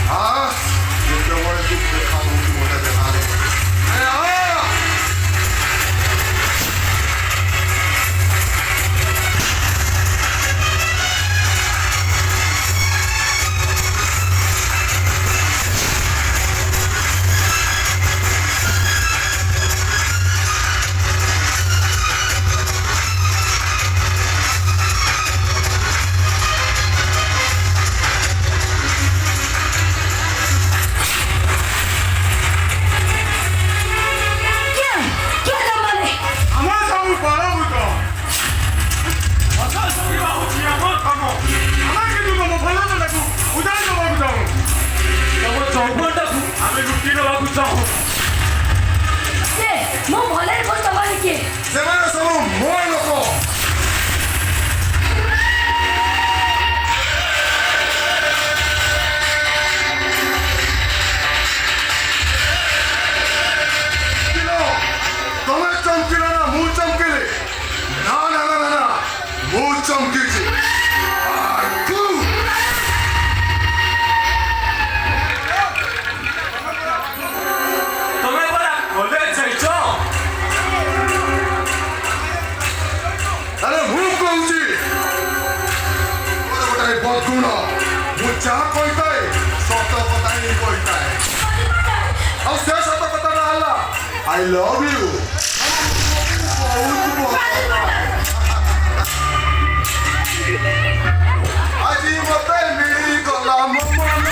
Ah, yo te voy a decir que cada último de dejar. ସେମାନେ ସବୁ ମୋ ଲୋକ। ତମେ ଚମକିଲ ନା ମୁଁ ଚମକିଲି? ନା ନା ନା ନା ନା ମୁଁ ଚମକିଛି। ବଦଗୁଣ ମୁଁ ଯାହା କହିଥାଏ ସତ କଥା ହିଁ କହିଥାଏ। ଆଉ ସେ ସତ କଥାଟା ହେଲା ଆଇ ଲଭ୍ ୟୁ। ଆଜି ମତେ ମିଳିଗଲା ମୋ ମନ।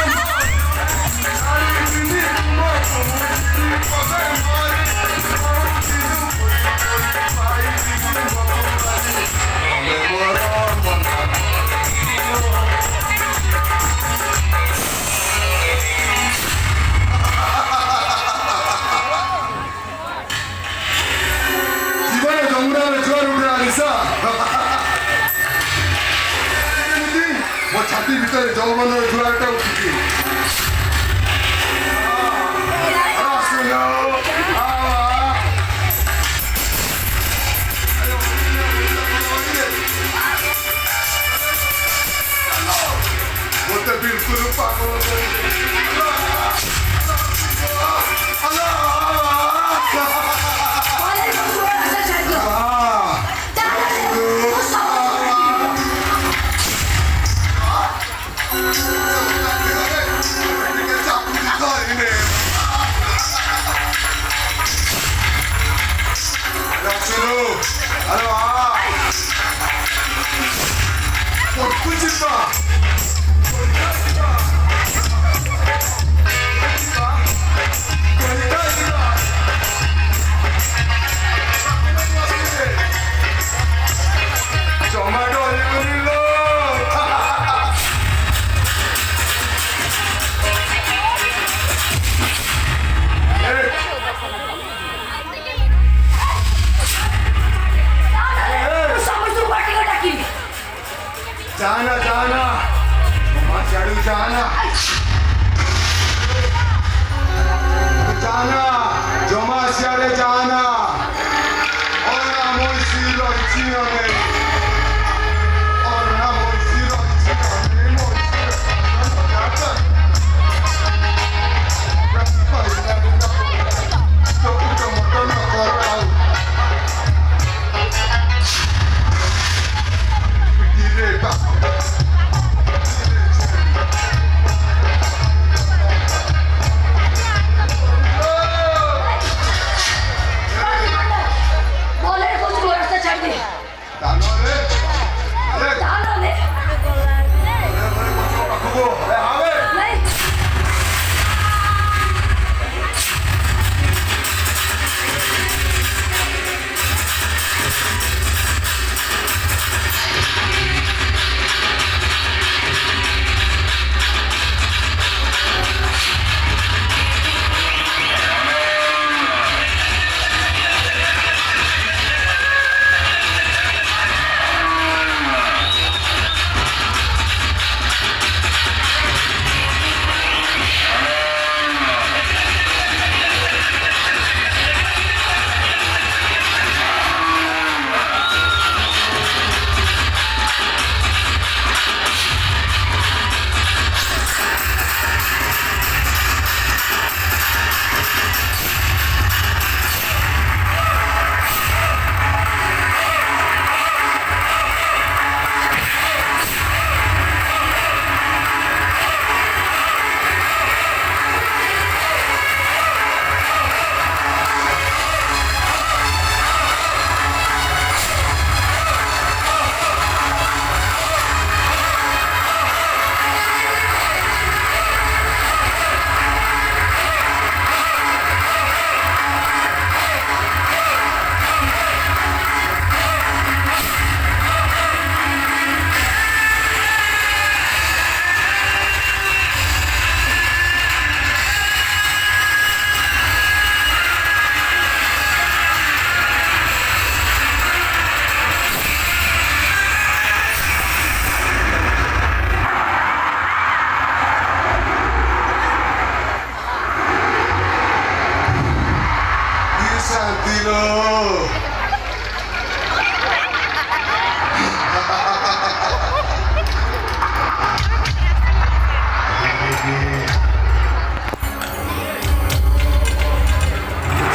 ମୋ ଛାତି ଭିତରେ ଯୌବନର ଜୁଆରଟା ଉଠିଛି। ମୋତେ ବିଲକୁଲ ପାଗଳ जाना जाना चढ़ू जाना जाना जमा सियारे जाना और ना मोसी रोची हमें और ना मोसी रोची हमें मोसी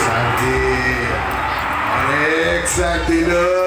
শান্তি, অনেক শান্তি লো